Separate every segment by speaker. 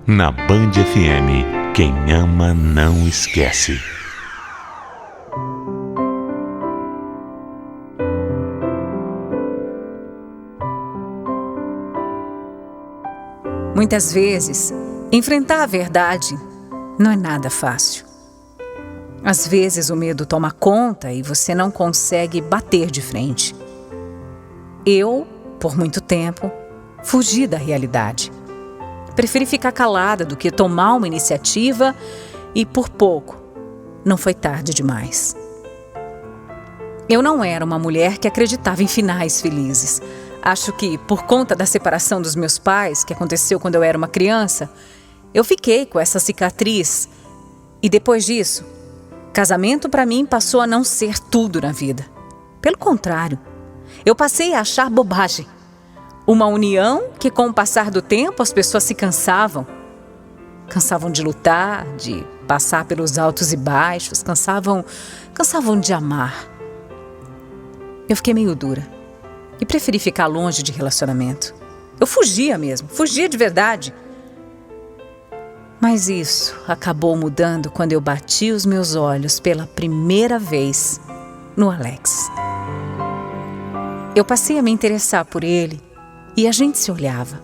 Speaker 1: Na Band FM, quem ama não esquece.
Speaker 2: Muitas vezes, enfrentar a verdade não é nada fácil. Às vezes o medo toma conta e você não consegue bater de frente. Eu, por muito tempo, fugi da realidade. Preferi ficar calada do que tomar uma iniciativa e, por pouco, não foi tarde demais. Eu não era uma mulher que acreditava em finais felizes. Acho que, por conta da separação dos meus pais, que aconteceu quando eu era uma criança, eu fiquei com essa cicatriz. E depois disso, casamento para mim passou a não ser tudo na vida. Pelo contrário, eu passei a achar bobagem. Uma união que, com o passar do tempo, as pessoas se cansavam. Cansavam de lutar, de passar pelos altos e baixos, cansavam de amar. Eu fiquei meio dura e preferi ficar longe de relacionamento. Eu fugia mesmo, fugia de verdade. Mas isso acabou mudando quando eu bati os meus olhos pela primeira vez no Alex. Eu passei a me interessar por ele e a gente se olhava.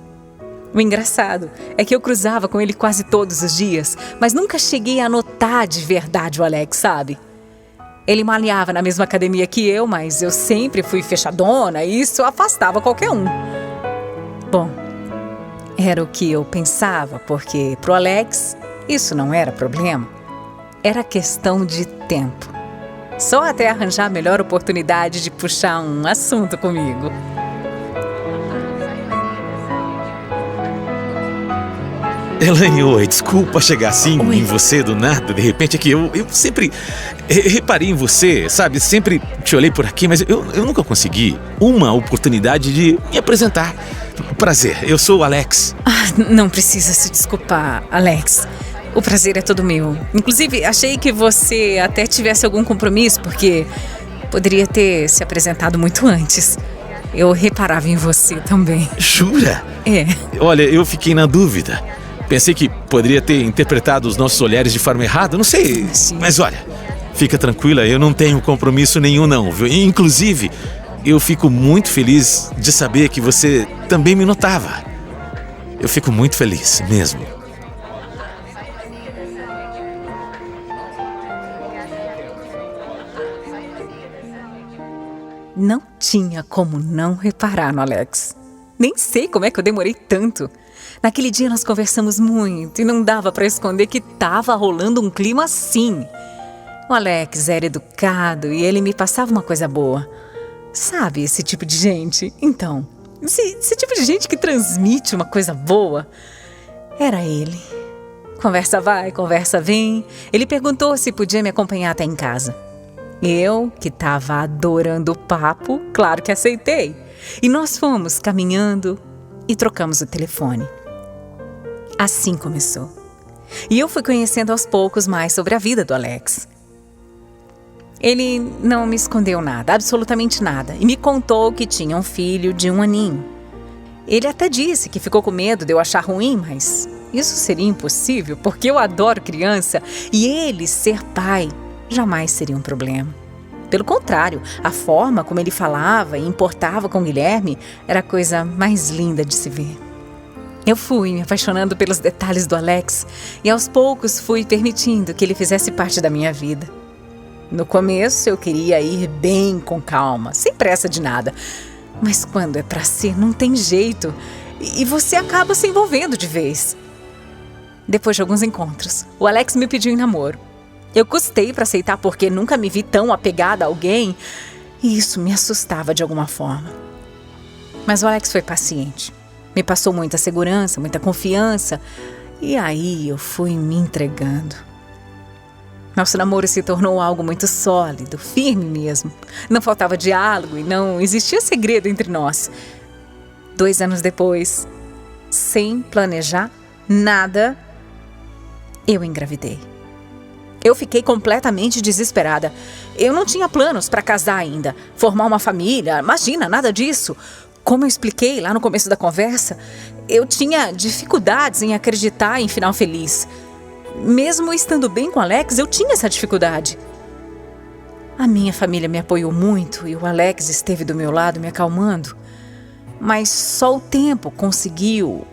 Speaker 2: O engraçado é que eu cruzava com ele quase todos os dias, mas nunca cheguei a notar de verdade o Alex, sabe? Ele malhava na mesma academia que eu, mas eu sempre fui fechadona e isso afastava qualquer um. Bom, era o que eu pensava, porque pro Alex isso não era problema. Era questão de tempo. Só até arranjar a melhor oportunidade de puxar um assunto comigo.
Speaker 3: Elaine, oi, desculpa chegar assim em você do nada, de repente, é que eu sempre reparei em você, sabe? Sempre te olhei por aqui, mas eu nunca consegui uma oportunidade de me apresentar. Prazer, eu sou o Alex.
Speaker 2: Não precisa se desculpar, Alex. O prazer é todo meu. Inclusive, achei que você até tivesse algum compromisso, porque poderia ter se apresentado muito antes. Eu reparava em você também.
Speaker 3: Jura?
Speaker 2: É.
Speaker 3: Olha, eu fiquei na dúvida. Pensei que poderia ter interpretado os nossos olhares de forma errada, não sei.
Speaker 2: Sim.
Speaker 3: Mas olha, fica tranquila, eu não tenho compromisso nenhum não, viu? Inclusive, eu fico muito feliz de saber que você também me notava. Eu fico muito feliz, mesmo.
Speaker 2: Não tinha como não reparar no Alex. Nem sei como é que eu demorei tanto. Naquele dia nós conversamos muito e não dava pra esconder que tava rolando um clima assim. O Alex era educado e ele me passava uma coisa boa. Sabe esse tipo de gente? Então, esse tipo de gente que transmite uma coisa boa. Era ele. Conversa vai, conversa vem. Ele perguntou se podia me acompanhar até em casa. Eu, que tava adorando o papo, claro que aceitei. E nós fomos caminhando e trocamos o telefone. Assim começou. E eu fui conhecendo aos poucos mais sobre a vida do Alex. Ele não me escondeu nada, absolutamente nada, e me contou que tinha um filho de 1 aninho. Ele até disse que ficou com medo de eu achar ruim, mas isso seria impossível, porque eu adoro criança e ele ser pai jamais seria um problema. Pelo contrário, a forma como ele falava e importava com Guilherme era a coisa mais linda de se ver. Eu fui me apaixonando pelos detalhes do Alex e aos poucos fui permitindo que ele fizesse parte da minha vida. No começo eu queria ir bem com calma, sem pressa de nada. Mas quando é pra ser, não tem jeito e você acaba se envolvendo de vez. Depois de alguns encontros, o Alex me pediu em namoro. Eu custei pra aceitar porque nunca me vi tão apegada a alguém e isso me assustava de alguma forma. Mas o Alex foi paciente. Me passou muita segurança, muita confiança. E aí eu fui me entregando. Nosso namoro se tornou algo muito sólido, firme mesmo. Não faltava diálogo e não existia segredo entre nós. 2 anos depois, sem planejar nada, eu engravidei. Eu fiquei completamente desesperada. Eu não tinha planos para casar ainda, formar uma família, imagina, nada disso. Como eu expliquei lá no começo da conversa, eu tinha dificuldades em acreditar em final feliz. Mesmo estando bem com o Alex, eu tinha essa dificuldade. A minha família me apoiou muito e o Alex esteve do meu lado me acalmando. Mas só o tempo conseguiu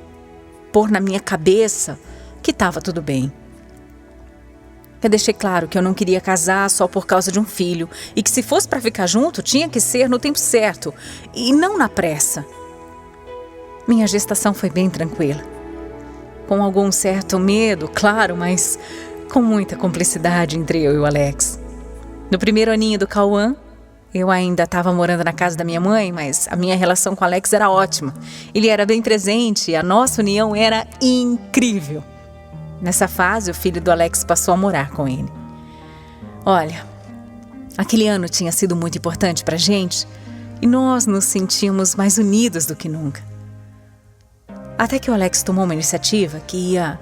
Speaker 2: pôr na minha cabeça que estava tudo bem. Eu deixei claro que eu não queria casar só por causa de um filho e que se fosse para ficar junto, tinha que ser no tempo certo e não na pressa. Minha gestação foi bem tranquila. Com algum certo medo, claro, mas com muita cumplicidade entre eu e o Alex. No primeiro aninho do Cauã, eu ainda estava morando na casa da minha mãe, mas a minha relação com o Alex era ótima. Ele era bem presente e a nossa união era incrível. Nessa fase, o filho do Alex passou a morar com ele. Olha, aquele ano tinha sido muito importante pra gente e nós nos sentíamos mais unidos do que nunca. Até que o Alex tomou uma iniciativa que ia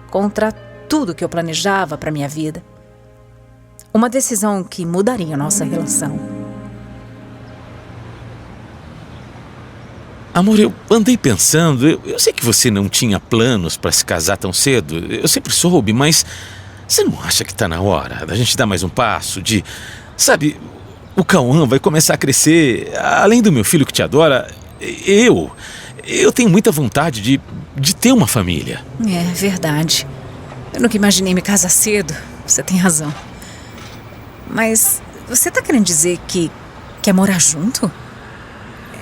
Speaker 2: contra tudo que eu planejava pra minha vida. Uma decisão que mudaria a nossa relação.
Speaker 3: Amor, eu andei pensando, eu sei que você não tinha planos para se casar tão cedo, eu sempre soube, mas você não acha que tá na hora da gente dar mais um passo de... Sabe, o Cauã vai começar a crescer, além do meu filho que te adora, eu tenho muita vontade de ter uma família.
Speaker 2: É verdade. Eu nunca imaginei me casar cedo, você tem razão. Mas você tá querendo dizer que quer morar junto?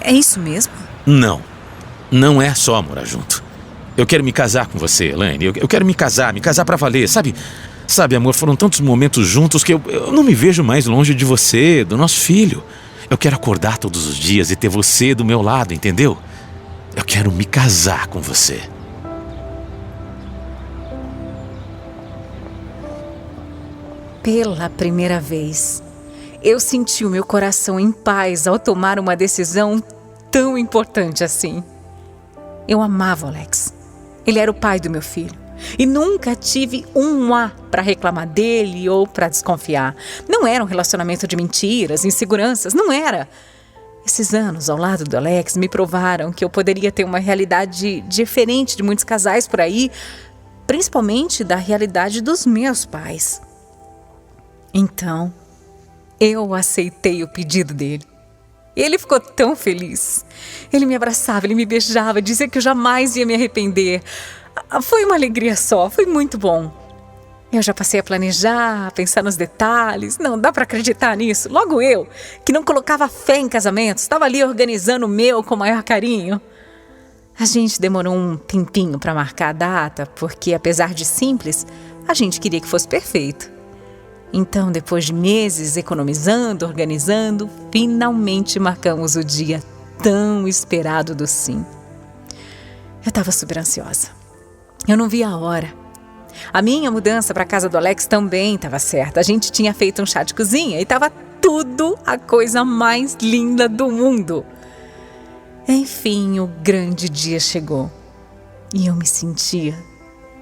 Speaker 2: É isso mesmo?
Speaker 3: Não é só morar junto. Eu quero me casar com você, Elaine. Eu quero me casar pra valer, sabe? Sabe, amor, foram tantos momentos juntos que eu não me vejo mais longe de você, do nosso filho. Eu quero acordar todos os dias e ter você do meu lado, entendeu? Eu quero me casar com você.
Speaker 2: Pela primeira vez, eu senti o meu coração em paz ao tomar uma decisão tão importante assim. Eu amava o Alex. Ele era o pai do meu filho. E nunca tive um A para reclamar dele ou para desconfiar. Não era um relacionamento de mentiras, inseguranças, não era. Esses anos ao lado do Alex me provaram que eu poderia ter uma realidade diferente de muitos casais por aí, principalmente da realidade dos meus pais. Então, eu aceitei o pedido dele. Ele ficou tão feliz. Ele me abraçava, ele me beijava, dizia que eu jamais ia me arrepender. Foi uma alegria só, foi muito bom. Eu já passei a planejar, a pensar nos detalhes. Não dá para acreditar nisso. Logo eu, que não colocava fé em casamentos, estava ali organizando o meu com o maior carinho. A gente demorou um tempinho para marcar a data, porque apesar de simples, a gente queria que fosse perfeito. Então, depois de meses economizando, organizando, finalmente marcamos o dia tão esperado do sim. Eu estava super ansiosa. Eu não via a hora. A minha mudança para a casa do Alex também estava certa. A gente tinha feito um chá de cozinha e estava tudo a coisa mais linda do mundo. Enfim, o grande dia chegou. E eu me sentia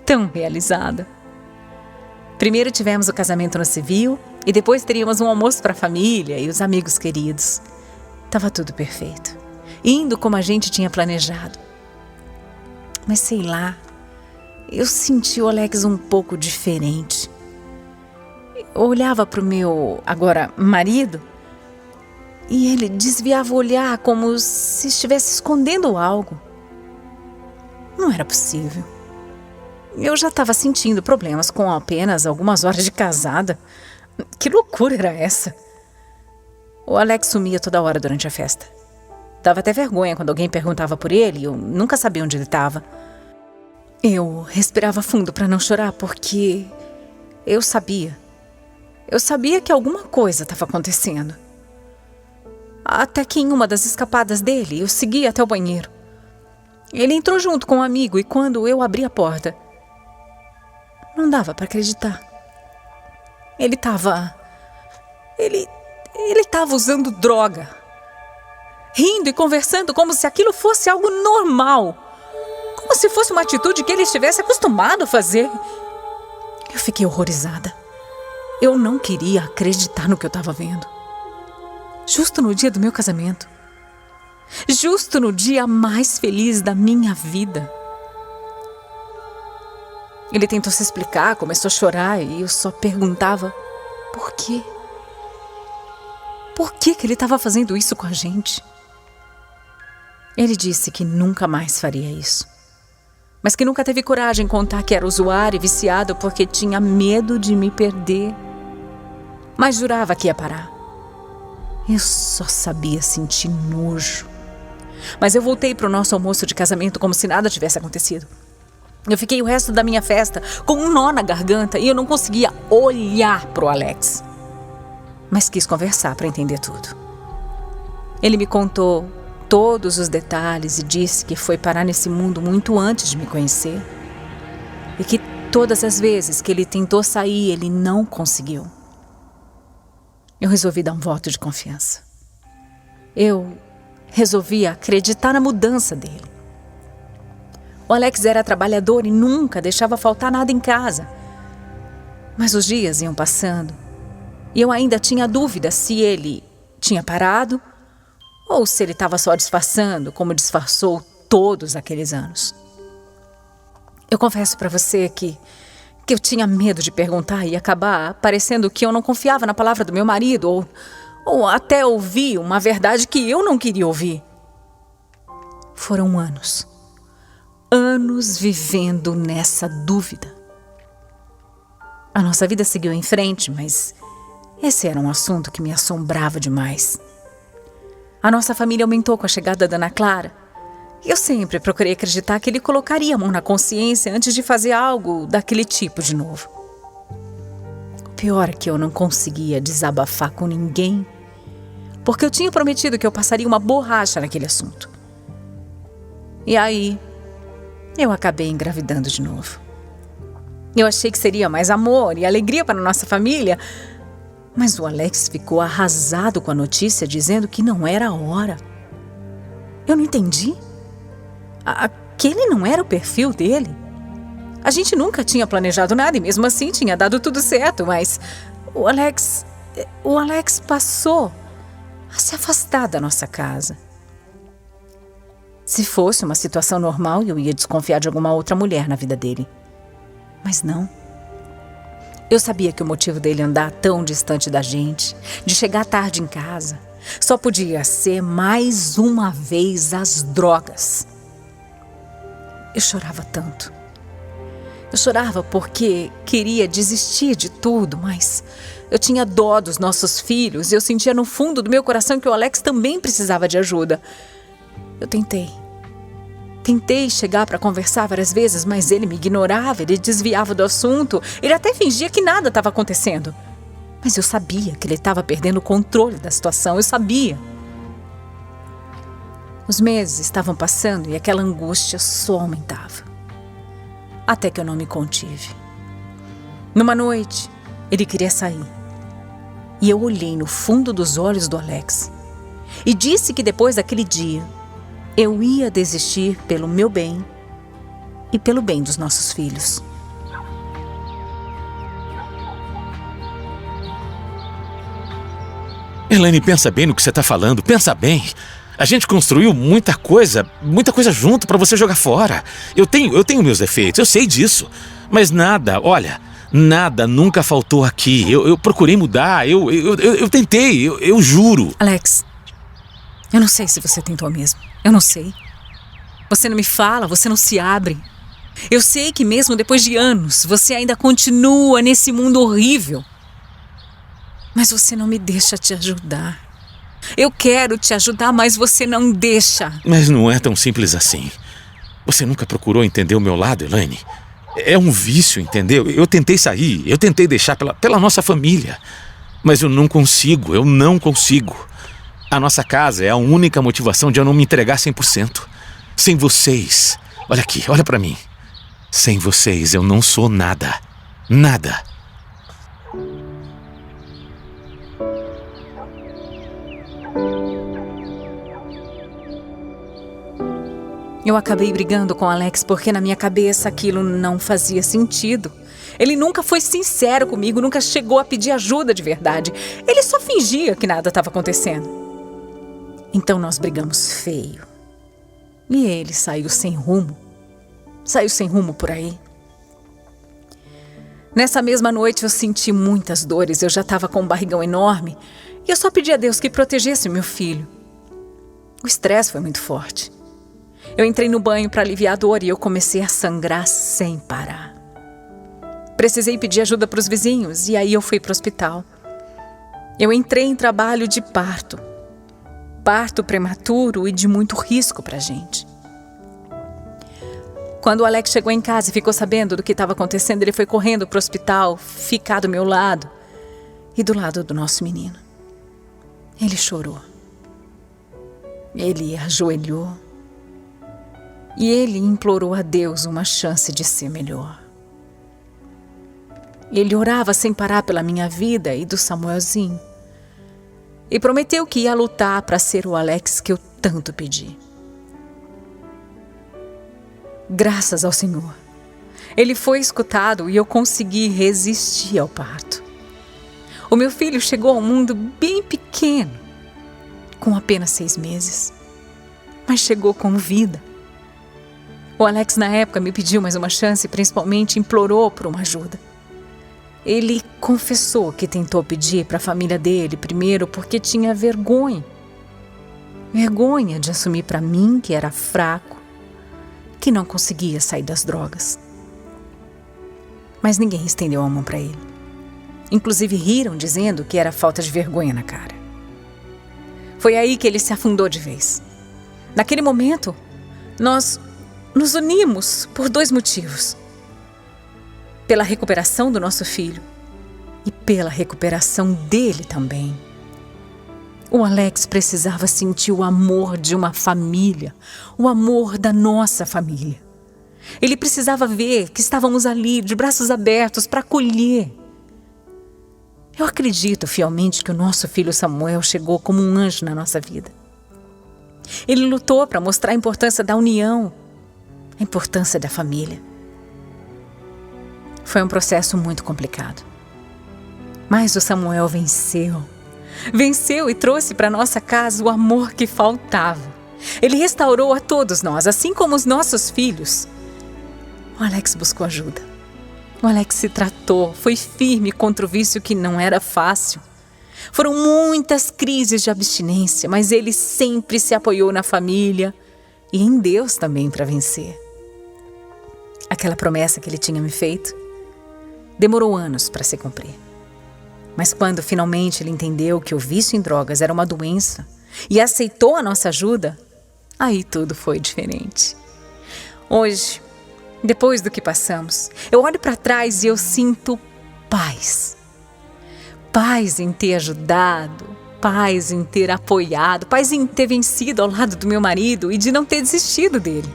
Speaker 2: tão realizada. Primeiro tivemos o casamento no civil e depois teríamos um almoço para a família e os amigos queridos. Tava tudo perfeito, indo como a gente tinha planejado. Mas sei lá, eu senti o Alex um pouco diferente. Eu olhava para o meu, agora, marido e ele desviava o olhar como se estivesse escondendo algo. Não era possível. Eu já estava sentindo problemas com apenas algumas horas de casada. Que loucura era essa? O Alex sumia toda hora durante a festa. Dava até vergonha quando alguém perguntava por ele e eu nunca sabia onde ele estava. Eu respirava fundo para não chorar porque eu sabia. Eu sabia que alguma coisa estava acontecendo. Até que em uma das escapadas dele, eu segui até o banheiro. Ele entrou junto com um amigo e quando eu abri a porta, não dava para acreditar. Ele estava usando droga. Rindo e conversando como se aquilo fosse algo normal. Como se fosse uma atitude que ele estivesse acostumado a fazer. Eu fiquei horrorizada. Eu não queria acreditar no que eu estava vendo. Justo no dia do meu casamento. justo no dia mais feliz da minha vida. Ele tentou se explicar, começou a chorar e eu só perguntava por quê? Por que ele estava fazendo isso com a gente? Ele disse que nunca mais faria isso, mas que nunca teve coragem de contar que era usuário e viciado porque tinha medo de me perder. Mas jurava que ia parar. Eu só sabia sentir nojo. Mas eu voltei para o nosso almoço de casamento como se nada tivesse acontecido. Eu fiquei o resto da minha festa com um nó na garganta e eu não conseguia olhar pro Alex. Mas quis conversar para entender tudo. Ele me contou todos os detalhes e disse que foi parar nesse mundo muito antes de me conhecer. E que todas as vezes que ele tentou sair, ele não conseguiu. Eu resolvi dar um voto de confiança. Eu resolvi acreditar na mudança dele. O Alex era trabalhador e nunca deixava faltar nada em casa. Mas os dias iam passando e eu ainda tinha dúvida se ele tinha parado ou se ele estava só disfarçando, como disfarçou todos aqueles anos. Eu confesso para você que eu tinha medo de perguntar e acabar parecendo que eu não confiava na palavra do meu marido ou até ouvir uma verdade que eu não queria ouvir. Foram anos vivendo nessa dúvida. A nossa vida seguiu em frente, mas esse era um assunto que me assombrava demais. A nossa família aumentou com a chegada da Ana Clara. E eu sempre procurei acreditar que ele colocaria a mão na consciência antes de fazer algo daquele tipo de novo. O pior é que eu não conseguia desabafar com ninguém, porque eu tinha prometido que eu passaria uma borracha naquele assunto. E aí, eu acabei engravidando de novo. Eu achei que seria mais amor e alegria para nossa família, mas o Alex ficou arrasado com a notícia, dizendo que não era a hora. Eu não entendi. Aquele não era o perfil dele. A gente nunca tinha planejado nada e mesmo assim tinha dado tudo certo, mas o Alex passou a se afastar da nossa casa. Se fosse uma situação normal, eu ia desconfiar de alguma outra mulher na vida dele. Mas não. Eu sabia que o motivo dele andar tão distante da gente, de chegar tarde em casa, só podia ser mais uma vez as drogas. Eu chorava tanto. Eu chorava porque queria desistir de tudo, mas eu tinha dó dos nossos filhos e eu sentia no fundo do meu coração que o Alex também precisava de ajuda. Eu Tentei chegar para conversar várias vezes, mas ele me ignorava, ele desviava do assunto. Ele até fingia que nada estava acontecendo. Mas eu sabia que ele estava perdendo o controle da situação, eu sabia. Os meses estavam passando e aquela angústia só aumentava. Até que eu não me contive. Numa noite, ele queria sair. E eu olhei no fundo dos olhos do Alex e disse que depois daquele dia, eu ia desistir pelo meu bem e pelo bem dos nossos filhos.
Speaker 3: Elaine, pensa bem no que você tá falando, pensa bem. A gente construiu muita coisa junto pra você jogar fora. Eu tenho meus defeitos, eu sei disso. Mas nada, olha, nada nunca faltou aqui. Eu procurei mudar, eu tentei, eu juro.
Speaker 2: Alex, eu não sei se você tentou mesmo. Eu não sei. Você não me fala, você não se abre. Eu sei que mesmo depois de anos, você ainda continua nesse mundo horrível. Mas você não me deixa te ajudar. Eu quero te ajudar, mas você não deixa.
Speaker 3: Mas não é tão simples assim. Você nunca procurou entender o meu lado, Elaine? É um vício, entendeu? Eu tentei sair, eu tentei deixar pela nossa família. Mas eu não consigo. A nossa casa é a única motivação de eu não me entregar 100%. Sem vocês, olha aqui, olha pra mim. Sem vocês eu não sou nada. Nada.
Speaker 2: Eu acabei brigando com o Alex porque na minha cabeça aquilo não fazia sentido. Ele nunca foi sincero comigo, nunca chegou a pedir ajuda de verdade. Ele só fingia que nada estava acontecendo. Então nós brigamos feio. E ele saiu sem rumo. Saiu sem rumo por aí. Nessa mesma noite eu senti muitas dores. Eu já estava com um barrigão enorme. E eu só pedi a Deus que protegesse meu filho. O estresse foi muito forte. Eu entrei no banho para aliviar a dor e eu comecei a sangrar sem parar. Precisei pedir ajuda para os vizinhos e aí eu fui para o hospital. Eu entrei em trabalho de parto. Parto prematuro e de muito risco para a gente. Quando o Alex chegou em casa e ficou sabendo do que estava acontecendo, ele foi correndo para o hospital, ficar do meu lado e do lado do nosso menino. Ele chorou. Ele ajoelhou. E ele implorou a Deus uma chance de ser melhor. Ele orava sem parar pela minha vida e do Samuelzinho. E prometeu que ia lutar para ser o Alex que eu tanto pedi. Graças ao Senhor, ele foi escutado e eu consegui resistir ao parto. O meu filho chegou ao mundo bem pequeno, com apenas 6 meses, mas chegou com vida. O Alex na época me pediu mais uma chance e principalmente implorou por uma ajuda. Ele confessou que tentou pedir para a família dele primeiro porque tinha vergonha. Vergonha de assumir para mim que era fraco, que não conseguia sair das drogas. Mas ninguém estendeu a mão para ele. Inclusive riram dizendo que era falta de vergonha na cara. Foi aí que ele se afundou de vez. Naquele momento, nós nos unimos por 2 motivos. Pela recuperação do nosso filho e pela recuperação dele também. O Alex precisava sentir o amor de uma família, o amor da nossa família. Ele precisava ver que estávamos ali, de braços abertos, para acolher. Eu acredito fielmente que o nosso filho Samuel chegou como um anjo na nossa vida. Ele lutou para mostrar a importância da união, a importância da família. Foi um processo muito complicado. Mas o Samuel venceu. Venceu e trouxe para nossa casa o amor que faltava. Ele restaurou a todos nós, assim como os nossos filhos. O Alex buscou ajuda. O Alex se tratou, foi firme contra o vício que não era fácil. Foram muitas crises de abstinência, mas ele sempre se apoiou na família e em Deus também para vencer. Aquela promessa que ele tinha me feito demorou anos para se cumprir. Mas quando finalmente ele entendeu que o vício em drogas era uma doença e aceitou a nossa ajuda, aí tudo foi diferente. Hoje, depois do que passamos, eu olho para trás e eu sinto paz. Paz em ter ajudado, paz em ter apoiado, paz em ter vencido ao lado do meu marido e de não ter desistido dele.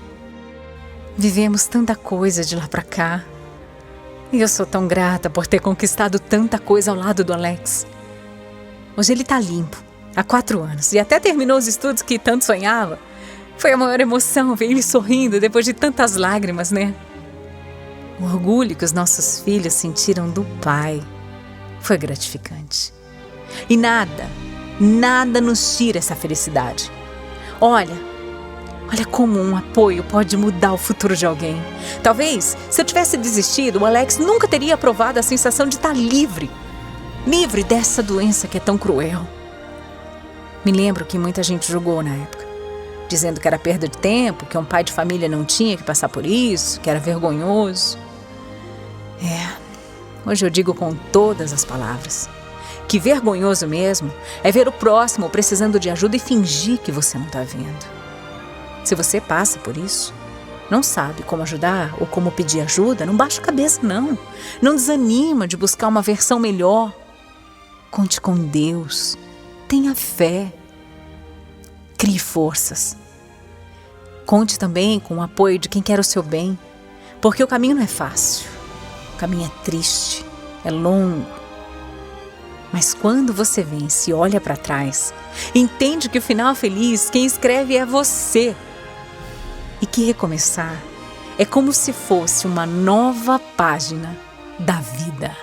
Speaker 2: Vivemos tanta coisa de lá para cá. E eu sou tão grata por ter conquistado tanta coisa ao lado do Alex. Hoje ele está limpo, há 4 anos, e até terminou os estudos que tanto sonhava. Foi a maior emoção ver ele sorrindo depois de tantas lágrimas, né? O orgulho que os nossos filhos sentiram do pai foi gratificante. E nada nos tira essa felicidade. Olha como um apoio pode mudar o futuro de alguém. Talvez, se eu tivesse desistido, o Alex nunca teria provado a sensação de estar livre. Livre dessa doença que é tão cruel. Me lembro que muita gente julgou na época, dizendo que era perda de tempo, que um pai de família não tinha que passar por isso, que era vergonhoso. Hoje eu digo com todas as palavras que vergonhoso mesmo é ver o próximo precisando de ajuda e fingir que você não está vendo. Se você passa por isso, não sabe como ajudar ou como pedir ajuda, não baixa a cabeça, não. Não desanima de buscar uma versão melhor. Conte com Deus. Tenha fé. Crie forças. Conte também com o apoio de quem quer o seu bem, porque o caminho não é fácil. O caminho é triste, é longo. Mas quando você vence e olha para trás, entende que o final feliz, quem escreve é você. E que recomeçar é como se fosse uma nova página da vida.